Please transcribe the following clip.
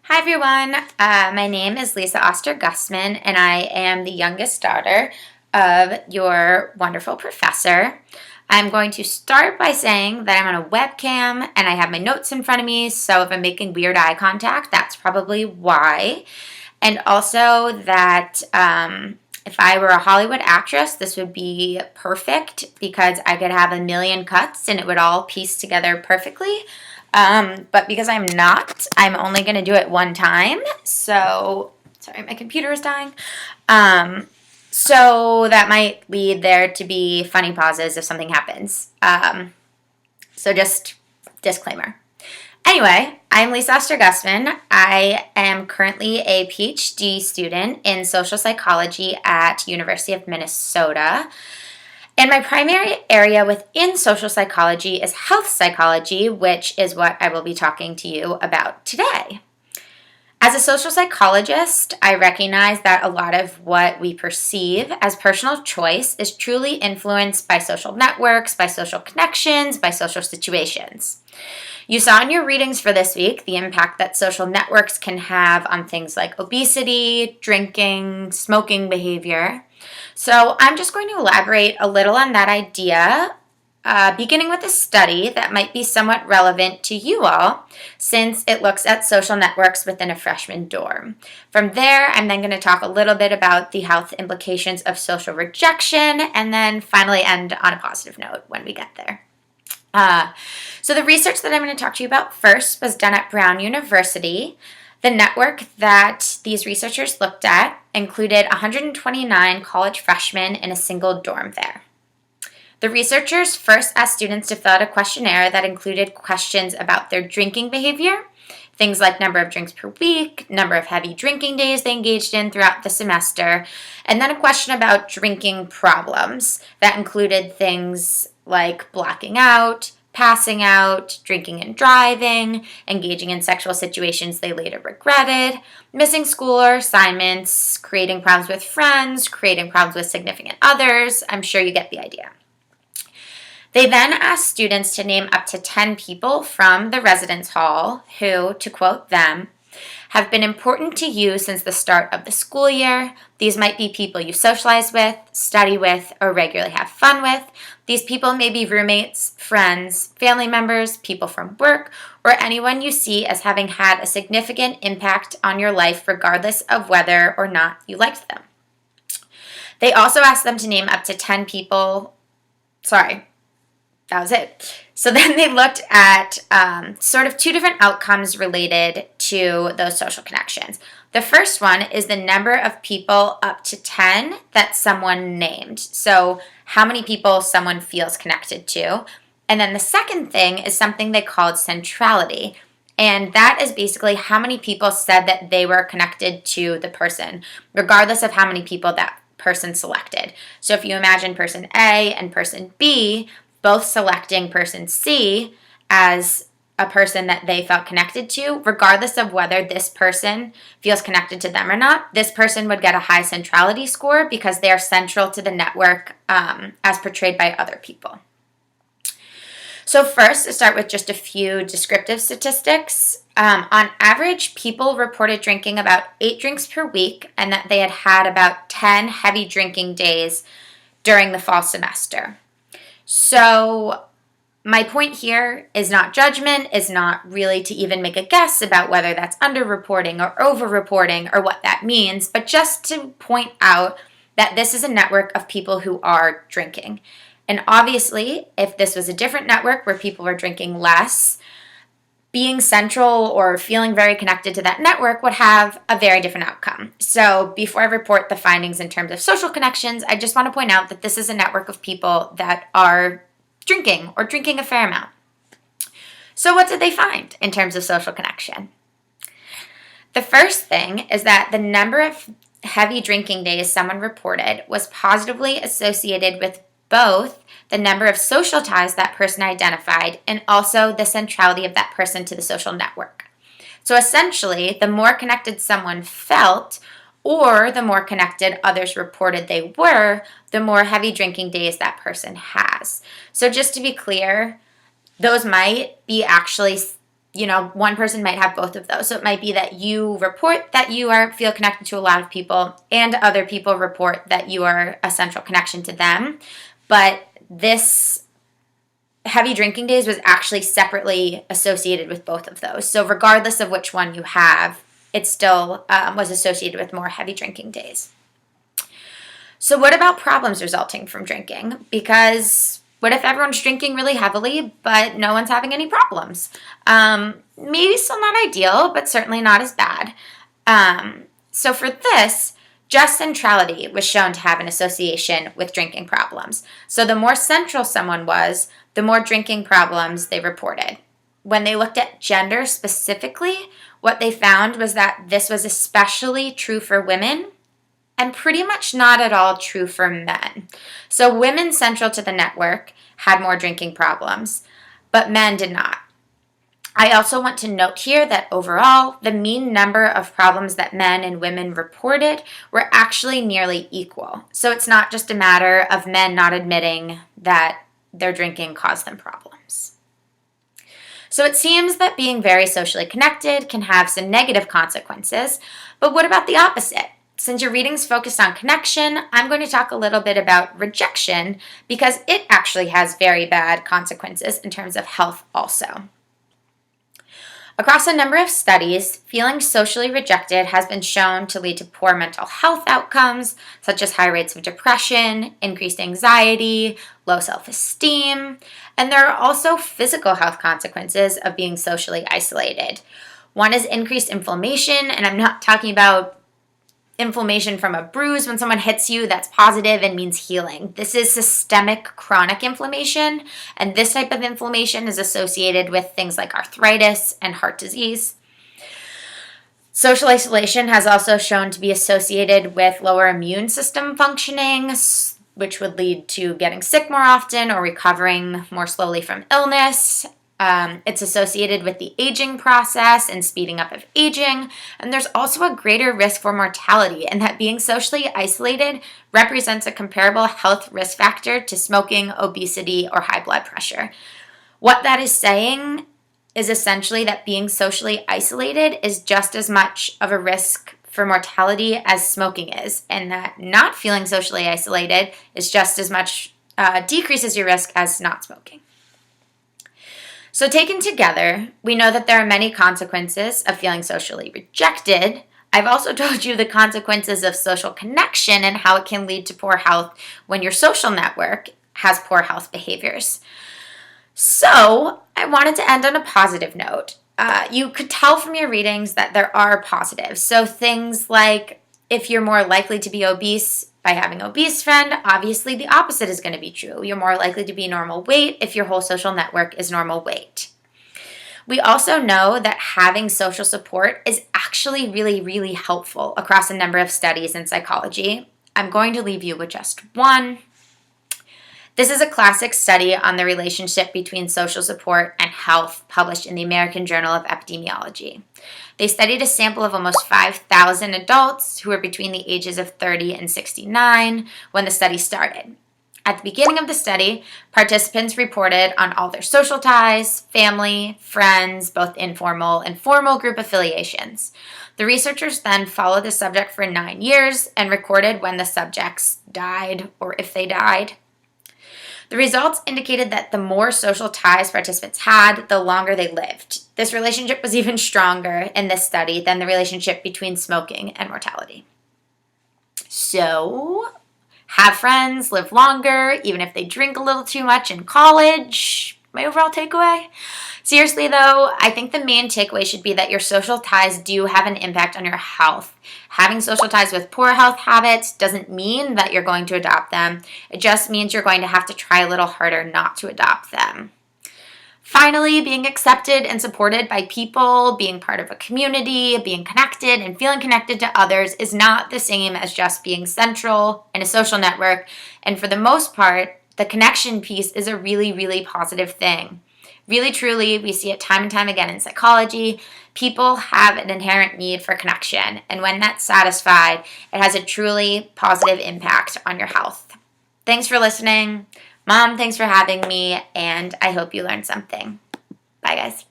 Hi everyone, my name is Lisa Auster-Gussman and I am the youngest daughter of your wonderful professor. I'm going to start by saying that I'm on a webcam and I have my notes in front of me, so if I'm making weird eye contact, that's probably why. And also that if I were a Hollywood actress, this would be perfect because I could have a million cuts and it would all piece together perfectly. But because I'm not, I'm only going to do it one time. So, sorry, my computer is dying. So that might lead there to be funny pauses if something happens. So just disclaimer. Anyway, I'm Lisa Auster-Gussman. I am currently a PhD student in social psychology at University of Minnesota. And my primary area within social psychology is health psychology, which is what I will be talking to you about today. As a social psychologist, I recognize that a lot of what we perceive as personal choice is truly influenced by social networks, by social connections, by social situations. You saw in your readings for this week the impact that social networks can have on things like obesity, drinking, smoking behavior. So I'm just going to elaborate a little on that idea, beginning with a study that might be somewhat relevant to you all, since it looks at social networks within a freshman dorm. From there, I'm then going to talk a little bit about the health implications of social rejection, and then finally end on a positive note when we get there. So the research that I'm going to talk to you about first was done at Brown University. The network that these researchers looked at included 129 college freshmen in a single dorm there. The researchers first asked students to fill out a questionnaire that included questions about their drinking behavior, things like number of drinks per week, number of heavy drinking days they engaged in throughout the semester, and then a question about drinking problems that included things like blacking out, passing out, drinking and driving, engaging in sexual situations they later regretted, missing school or assignments, creating problems with friends, creating problems with significant others. I'm sure you get the idea. They then asked students to name up to 10 people from the residence hall who, to quote them, have been important to you since the start of the school year. These might be people you socialize with, study with, or regularly have fun with. These people may be roommates, friends, family members, people from work, or anyone you see as having had a significant impact on your life regardless of whether or not you liked them. They also asked them to name up to 10 people. That was it. So then they looked at sort of two different outcomes related to those social connections. The first one is the number of people up to 10 that someone named. So how many people someone feels connected to. And then the second thing is something they called centrality. And that is basically how many people said that they were connected to the person, regardless of how many people that person selected. So if you imagine person A and person B both selecting person C as a person that they felt connected to, regardless of whether this person feels connected to them or not, this person would get a high centrality score because they are central to the network as portrayed by other people. So first, let's start with just a few descriptive statistics. On average, people reported drinking about 8 drinks per week and that they had had about 10 heavy drinking days during the fall semester. So my point here is not judgment, is not really to even make a guess about whether that's underreporting or overreporting or what that means, but just to point out that this is a network of people who are drinking. And obviously, if this was a different network where people were drinking less, being central or feeling very connected to that network would have a very different outcome. So before I report the findings in terms of social connections, I just want to point out that this is a network of people that are drinking or drinking a fair amount. So what did they find in terms of social connection? The first thing is that the number of heavy drinking days someone reported was positively associated with both the number of social ties that person identified and also the centrality of that person to the social network. So essentially, the more connected someone felt, or the more connected others reported they were, the more heavy drinking days that person has. So just to be clear, those might be actually one person might have both of those. So it might be that you report that you feel connected to a lot of people, and other people report that you are a central connection to them. But this heavy drinking days was actually separately associated with both of those. So regardless of which one you have, it still was associated with more heavy drinking days. So what about problems resulting from drinking? Because what if everyone's drinking really heavily, but no one's having any problems? Maybe still not ideal, but certainly not as bad. So for this, just centrality was shown to have an association with drinking problems. So the more central someone was, the more drinking problems they reported. When they looked at gender specifically, what they found was that this was especially true for women and pretty much not at all true for men. So women central to the network had more drinking problems, but men did not. I also want to note here that overall, the mean number of problems that men and women reported were actually nearly equal. So it's not just a matter of men not admitting that their drinking caused them problems. So it seems that being very socially connected can have some negative consequences, but what about the opposite? Since your reading's focused on connection, I'm going to talk a little bit about rejection because it actually has very bad consequences in terms of health also. Across a number of studies, feeling socially rejected has been shown to lead to poor mental health outcomes, such as high rates of depression, increased anxiety, low self-esteem, and there are also physical health consequences of being socially isolated. One is increased inflammation, and I'm not talking about inflammation from a bruise when someone hits you that's positive and means healing. This is systemic chronic inflammation, and this type of inflammation is associated with things like arthritis and heart disease. Social isolation has also shown to be associated with lower immune system functioning, which would lead to getting sick more often or recovering more slowly from illness. It's associated with the aging process and speeding up of aging, and there's also a greater risk for mortality, and that being socially isolated represents a comparable health risk factor to smoking, obesity, or high blood pressure. What that is saying is essentially that being socially isolated is just as much of a risk for mortality as smoking is, and that not feeling socially isolated is just as much decreases your risk as not smoking. So taken together, we know that there are many consequences of feeling socially rejected. I've also told you the consequences of social connection and how it can lead to poor health when your social network has poor health behaviors. So I wanted to end on a positive note. You could tell from your readings that there are positives. So things like if you're more likely to be obese by having an obese friend, obviously the opposite is going to be true. You're more likely to be normal weight if your whole social network is normal weight. We also know that having social support is actually really, really helpful across a number of studies in psychology. I'm going to leave you with just one. This is a classic study on the relationship between social support and health published in the American Journal of Epidemiology. They studied a sample of almost 5,000 adults who were between the ages of 30 and 69 when the study started. At the beginning of the study, participants reported on all their social ties, family, friends, both informal and formal group affiliations. The researchers then followed the subject for 9 years and recorded when the subjects died or if they died. The results indicated that the more social ties participants had, the longer they lived. This relationship was even stronger in this study than the relationship between smoking and mortality. So, have friends, live longer, even if they drink a little too much in college. My overall takeaway? Seriously though, I think the main takeaway should be that your social ties do have an impact on your health. Having social ties with poor health habits doesn't mean that you're going to adopt them. It just means you're going to have to try a little harder not to adopt them. Finally, being accepted and supported by people, being part of a community, being connected and feeling connected to others is not the same as just being central in a social network. And for the most part, the connection piece is a really, really positive thing. Really, truly, we see it time and time again in psychology. People have an inherent need for connection, and when that's satisfied, it has a truly positive impact on your health. Thanks for listening. Mom, thanks for having me, and I hope you learned something. Bye, guys.